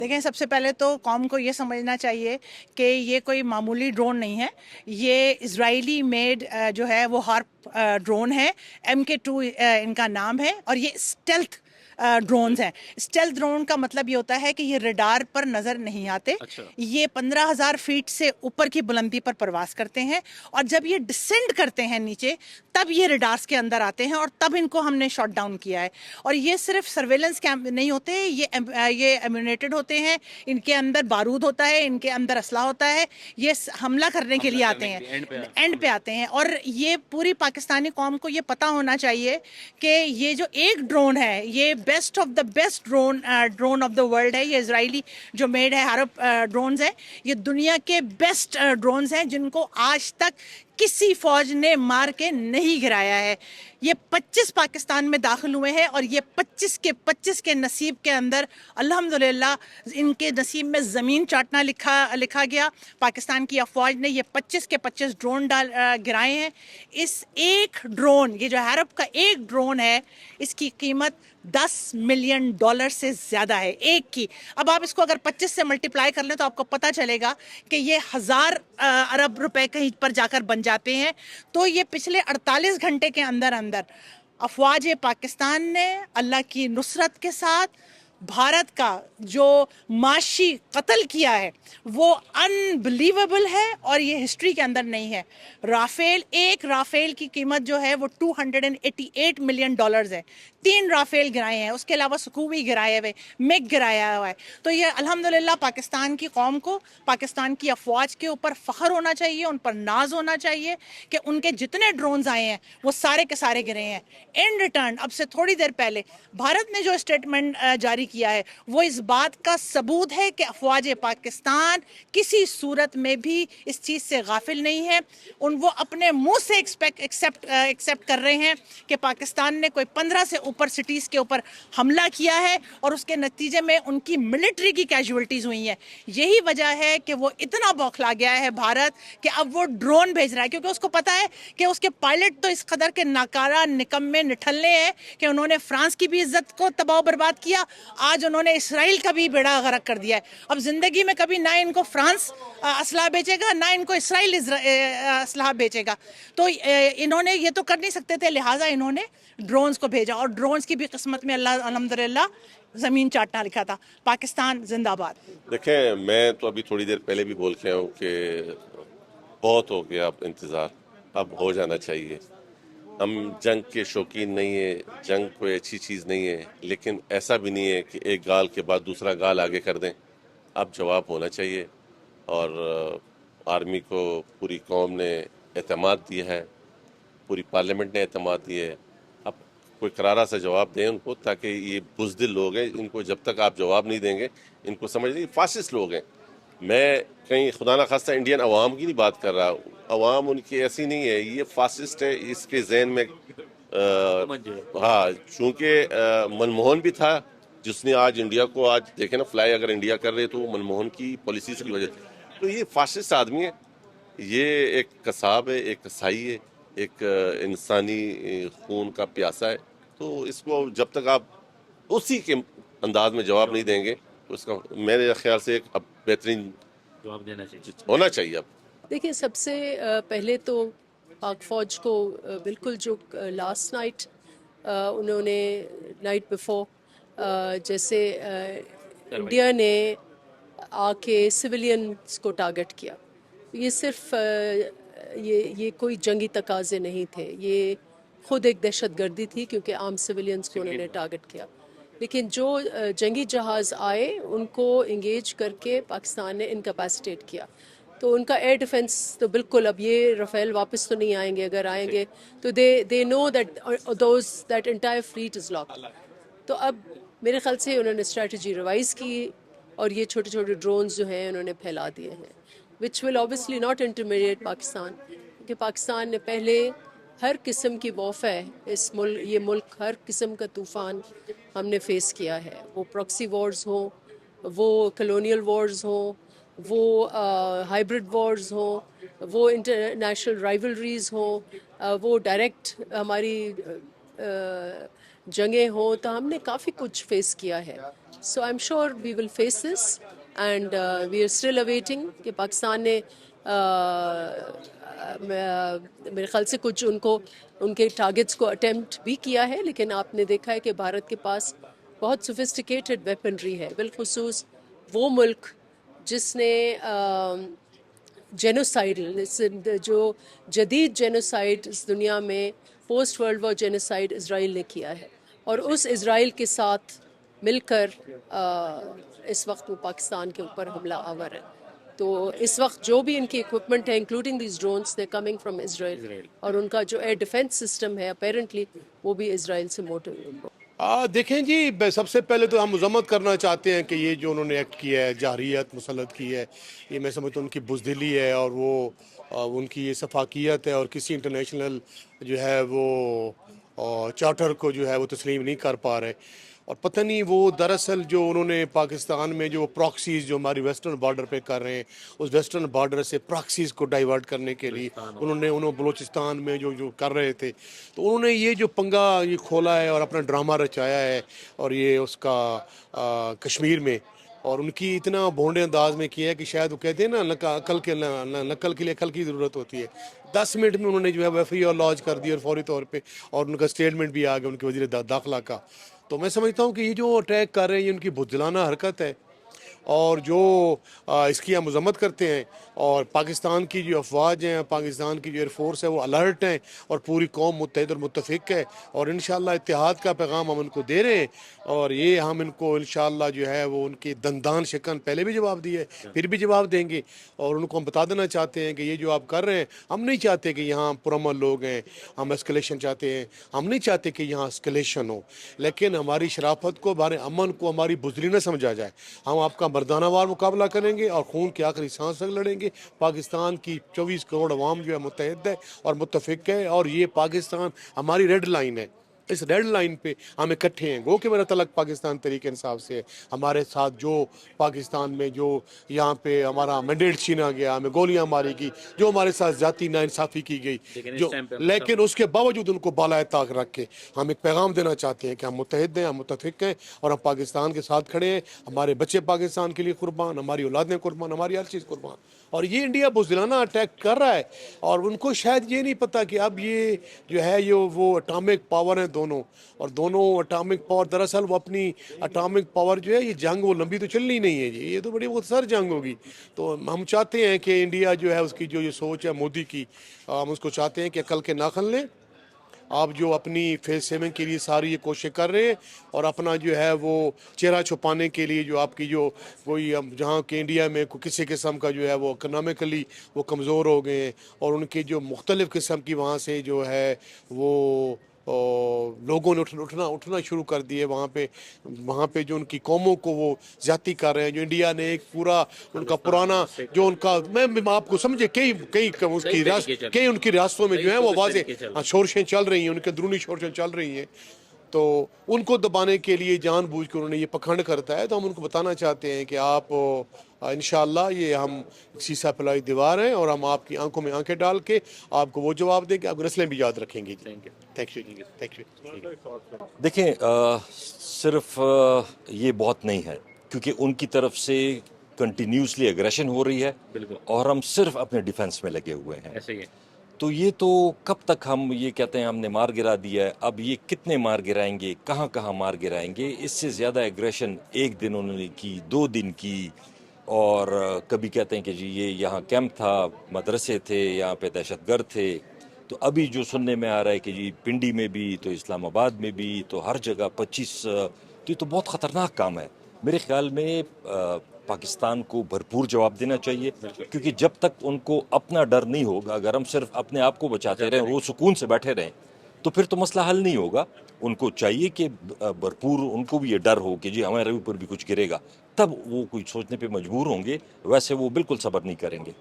देखें, सबसे पहले तो कौम को ये समझना चाहिए कि ये कोई मामूली ड्रोन नहीं है। ये इजरायली मेड जो है वो हार्प ड्रोन है। MK2 इनका नाम है और ये स्टेल्थ ड्रोन्स हैं। स्टेल्थ ड्रोन का मतलब ये होता है कि ये रडार पर नजर नहीं आते। अच्छा। ये 15,000 फीट से ऊपर की बुलंदी पर प्रवास करते हैं और जब ये डिसेंड करते हैं नीचे तब ये रडार्स के अंदर आते हैं और तब इनको हमने शॉट डाउन किया है। और ये सिर्फ सर्वेलेंस कैंप नहीं होते, ये एम्यूनेटेड होते हैं। इनके अंदर बारूद होता है, इनके अंदर असला होता है। ये हमला करने के लिए आते हैं, एंड पे आते हैं। और ये पूरी पाकिस्तानी कौम को ये पता होना चाहिए कि ये जो एक ड्रोन है ये best of the best drone of the world है। ये इजरायली जो मेड है हार्प ड्रोन्स है। ये दुनिया के बेस्ट ड्रोन्स हैं जिनको आज तक किसी फौज ने मार के नहीं गिराया है। ये 25 पाकिस्तान में दाखिल हुए हैं और ये 25 के नसीब के अंदर अल्हम्दुलिल्लाह इनके नसीब में ज़मीन चाटना लिखा गया। पाकिस्तान की अफवाज ने ये 25 के 25 ड्रोन गिराए हैं। इस एक ड्रोन, ये जो हार्प का एक ड्रोन है, इसकी कीमत $10 मिलियन से ज़्यादा है एक की। अब आप इसको अगर 25 से मल्टीप्लाई कर लें तो आपको पता चलेगा कि ये 1000 अरब रुपए कहीं पर जाकर बन जाते हैं। तो ये पिछले 48 घंटे के अंदर अंदर अफवाज पाकिस्तान ने अल्लाह की नुसरत के साथ भारत का जो माशी कत्ल किया है वो अनबिलीवेबल है और ये हिस्ट्री के अंदर नहीं है। एक राफेल की कीमत जो है वो $288 मिलियन है। 3 राफेल गिराए हैं, उसके अलावा सुकूबी गिराए हुए, मिग गिराया हुआ है। तो ये अल्हम्दुलिल्लाह पाकिस्तान की कौम को, पाकिस्तान की अफवाज के ऊपर फ़ख्र होना चाहिए, उन पर नाज होना चाहिए कि उनके जितने ड्रोन्स आए हैं वो सारे के सारे गिरे हैं। इन रिटर्न अब से थोड़ी देर पहले भारत ने जो स्टेटमेंट जारी किया है वो इस बात का सबूत है कि अफवाज पाकिस्तान किसी सूरत में भी इस चीज़ से गाफिल नहीं है। वो अपने मुंह से एक्सेप्ट कर रहे हैं कि पाकिस्तान ने कोई 15 से ऊपर सिटीज़ के ऊपर हमला किया है और उसके नतीजे में उनकी मिलिट्री की कैजुअल्टीज़ हुई हैं। यही वजह है कि वो इतना बौखला गया है भारत कि अब वो ड्रोन भेज रहा है, क्योंकि उसको पता है कि उसके पायलट तो इस कदर के नाकारा निकम्मे निठल्ले हैं कि उन्होंने फ्रांस की भी इज्जत को तबाह बर्बाद किया, आज उन्होंने इसराइल का भी बेड़ा गर्क कर दिया है। अब जिंदगी में कभी ना इनको फ्रांस असलाह बेचेगा ना इनको इसराइल असलाह बेचेगा। तो इन्होंने ये तो कर नहीं सकते थे, लिहाजा इन्होंने ड्रोन्स को भेजा और ड्रोन्स की भी किस्मत में अल्लाह अल्हम्दुलिल्लाह ज़मीन चाटना लिखा था। पाकिस्तान जिंदाबाद। देखें, मैं तो अभी थोड़ी देर पहले भी बोल के आया हूँ कि बहुत हो गया, अब इंतज़ार अब हो जाना चाहिए। हम जंग के शौकीन नहीं है, जंग कोई अच्छी चीज़ नहीं है, लेकिन ऐसा भी नहीं है कि एक गाल के बाद दूसरा गाल आगे कर दें। अब जवाब होना चाहिए और आर्मी को पूरी कौम ने एतमाद दिया है, पूरी पार्लियामेंट ने एतमाद दिया है। अब कोई करारा सा जवाब दें उनको, ताकि ये बुज़दिल लोग हैं, इनको जब तक आप जवाब नहीं देंगे इनको समझ लीजिए फासिस्ट लोग हैं। मैं कहीं खुदा न खास्ता इंडियन अवाम की नहीं बात कर रहा, अवाम उनकी ऐसी नहीं है, ये फासिस्ट है। इसके जहन में हाँ, चूँकि मनमोहन भी था जिसने आज इंडिया को, आज देखे ना फ्लाई अगर इंडिया कर रहे तो वो मनमोहन की पॉलिसीज की वजह से। तो ये फासिस्ट आदमी है, ये एक कसाब है, एक कसाई है, एक इंसानी खून का प्यासा है। तो इसको जब तक आप उसी के अंदाज में जवाब नहीं देंगे तो इसका मेरे ख्याल से एक अब बेहतरीन जवाब देना चाहिए, होना चाहिए। अब देखिए, सबसे पहले तो पाक फ़ौज को बिल्कुल जो लास्ट नाइट उन्होंने नाइट बिफोर जैसे इंडिया ने आके सिविलियंस को टारगेट किया, ये सिर्फ ये कोई जंगी तकाजे नहीं थे, ये खुद एक दहशत गर्दी थी क्योंकि आम सिविलियंस को उन्होंने टारगेट किया। लेकिन जो जंगी जहाज़ आए उनको इंगेज करके पाकिस्तान ने इनकैपेसिटेट किया। तो उनका एयर डिफेंस तो बिल्कुल, अब ये राफेल वापस तो नहीं आएंगे, अगर आएंगे तो they know that entire fleet is locked. तो अब मेरे ख्याल से उन्होंने स्ट्रेटजी रिवाइज़ की और ये छोटे छोटे ड्रोन्स जो हैं उन्होंने फैला दिए हैं, which will obviously not intimidate Pakistan, क्योंकि पाकिस्तान ने पहले हर किस्म की वॉरफेयर ये मुल्क हर किस्म का तूफ़ान हमने फेस किया है। वो प्रॉक्सी वॉर्स हो, वो कलोनियल वॉर्स हो, वो हाइब्रिड वॉर्स हो, वो इंटरनेशनल राइवलरीज हो, वो डायरेक्ट हमारी जंगें हों, तो हमने काफ़ी कुछ फेस किया है. So I am sure we will face this and we are still awaiting कि पाकिस्तान ने मेरे ख्याल से कुछ उनके टारगेट्स को अटेम्प्ट भी किया है, लेकिन आपने देखा है कि भारत के पास बहुत सोफिस्टिकेटेड वेपनरी है, बिलखुसूस वो मुल्क जिसने जेनोसाइडल जो जदीद जेनोसाइड इस दुनिया में post world war genocide Israel ने किया है, और उस इज़राइल के साथ मिलकर इस वक्त वो पाकिस्तान के ऊपर हमला आवर है. तो इस वक्त जो भी इनकी इक्विपमेंट है including these drones they coming from Israel, और उनका जो एयर डिफेंस सिस्टम है अपेरेंटली वो भी इज़राइल से मोटिव. देखें जी, सबसे पहले तो हम मजम्मत करना चाहते हैं कि ये जो उन्होंने एक्ट किया है, जारियत मुसल्लत की है, ये मैं समझता हूँ उनकी बुज़दिली है, और वो उनकी ये सफाकियत है, और किसी इंटरनेशनल जो है वो चार्टर को जो है वो तस्लीम नहीं कर पा रहे. और पता नहीं वो दरअसल जो उन्होंने पाकिस्तान में जो प्रॉक्सीज़ जो हमारी वेस्टर्न बॉर्डर पे कर रहे हैं, उस वेस्टर्न बॉर्डर से प्रॉक्सीज़ को डाइवर्ट करने के लिए उन्होंने बलूचिस्तान में जो कर रहे थे, तो उन्होंने ये जो पंगा ये खोला है और अपना ड्रामा रचाया है, और ये उसका कश्मीर में, और उनकी इतना भोंडे अंदाज में किया है कि शायद वो कहते हैं ना, नकल के लिए अकल की ज़रूरत होती है. 10 मिनट में उन्होंने जो है वो FIR लॉन्च कर दी और फौरी तौर पे, और उनका स्टेटमेंट भी आ गया उनके वज़ीर दाखिला का. तो मैं समझता हूँ कि ये जो अटैक कर रहे हैं ये उनकी बुज़दिलाना हरकत है, और जो इसकी हम मजम्मत करते हैं. और पाकिस्तान की जो अफवाज हैं, पाकिस्तान की जो एयरफोर्स है, वो अलर्ट हैं, और पूरी कौम मुत्तहिद और मुत्तफ़िक है, और इंशाअल्लाह इत्तेहाद का पैगाम हम उनको दे रहे हैं. और ये हम इनको इंशाअल्लाह जो है वो उनकी दंदान शिकन पहले भी जवाब दिए, फिर भी जवाब देंगे. और उनको हम बता देना चाहते हैं कि ये जो आप कर रहे हैं, हम नहीं चाहते कि यहाँ पुरअमन लोग हैं, हम एस्केलेशन चाहते हैं, हम नहीं चाहते कि यहाँ एस्केलेशन हो, लेकिन हमारी शराफत को, हमारे अमन को हमारी बुज़दिली न समझा जाए. हम आपका मर्दानावार मुकाबला करेंगे और खून की आखिरी सांस तक लड़ेंगे. पाकिस्तान की 24 करोड़ अवाम जो है मुत्तहिद है और मुत्तफिक है, और ये पाकिस्तान हमारी रेड लाइन है. इस रेड लाइन पे हम इकट्ठे हैं. गो कि मेरा तलक पाकिस्तान तरीके इंसाफ से है. हमारे साथ जो पाकिस्तान में जो यहाँ पे हमारा मैंडेट छीना गया, हमें गोलियां मारी गई, जो हमारे साथ जाती नाइंसाफ़ी की गई, लेकिन उसके बावजूद उनको बालाए ताक रख के हम एक पैगाम देना चाहते हैं कि हम मुत्तहिद हैं, हम मुत्तफिक हैं, और हम पाकिस्तान के साथ खड़े हैं. हमारे बच्चे पाकिस्तान के लिए कुर्बान, हमारी औलादें कुर्बान, हमारी हर चीज़ कुर्बान. और ये इंडिया बुज़दिलाना अटैक कर रहा है, और उनको शायद ये नहीं पता कि अब ये जो है ये वो अटामिक पावर हैं दोनों, और दोनों अटामिक पावर दरअसल वो अपनी अटामिक पावर जो है, ये जंग वो लंबी तो चलनी नहीं है जी, ये तो बड़ी मुख्तसर जंग होगी. तो हम चाहते हैं कि इंडिया जो है उसकी जो ये सोच है मोदी की, हम उसको चाहते हैं कि अकल के नाखन लें. आप जो अपनी फेस सेविंग के लिए सारी ये कोशिश कर रहे हैं, और अपना जो है वो चेहरा छुपाने के लिए जो आपकी जो कोई जहाँ के इंडिया में किसी किस्म का जो है वो इकनॉमिकली वो कमज़ोर हो गए हैं, और उनके जो मुख्तलिफ़ किस्म की वहाँ से जो है वो लोगों ने उठना शुरू कर दिए. वहाँ पे जो उनकी कौमों को वो ज़्यादती कर रहे हैं. जो इंडिया ने एक पूरा उनका पुराना जो उनका, मैं आपको समझे, कई उनकी रियासतों में जो है वो वाज़ेह शोरशें चल रही हैं, उनके अंदरूनी शोरशें चल रही हैं. तो उनको दबाने के लिए जानबूझ के उन्होंने ये पखंड करता है. तो हम उनको बताना चाहते हैं कि आप इंशाअल्लाह ये हम शीशा फैलाई दीवार हैं, और हम आपकी आंखों में आंखें डाल के आपको वो जवाब देंगे, आपको नस्लें भी याद रखेंगे. Thank you. देखें, सिर्फ ये बहुत नहीं है, क्योंकि उनकी तरफ से कंटिन्यूसली एग्रेशन हो रही है, और हम सिर्फ अपने डिफेंस में लगे हुए हैं. ऐसे ही है. तो ये तो कब तक हम ये कहते हैं हमने मार गिरा दिया है, अब ये कितने मार गिराएंगे, कहाँ कहाँ मार गिराएंगे. इससे ज़्यादा एग्रेशन एक दिन उन्होंने की, 2 दिन की, और कभी कहते हैं कि जी ये यहाँ कैंप था, मदरसे थे, यहाँ पे दहशतगर्द थे. तो अभी जो सुनने में आ रहा है कि जी पिंडी में भी, तो इस्लामाबाद में भी, तो हर जगह 25, तो ये तो बहुत ख़तरनाक काम है. मेरे ख्याल में पाकिस्तान को भरपूर जवाब देना चाहिए, क्योंकि जब तक उनको अपना डर नहीं होगा, अगर हम सिर्फ अपने आप को बचाते रहें, वो सुकून से बैठे रहें, तो फिर तो मसला हल नहीं होगा. उनको चाहिए कि भरपूर उनको भी ये डर हो कि जी हमारे ऊपर भी कुछ गिरेगा, तब वो कुछ सोचने पे मजबूर होंगे. वैसे वो बिल्कुल सब्र नहीं करेंगे.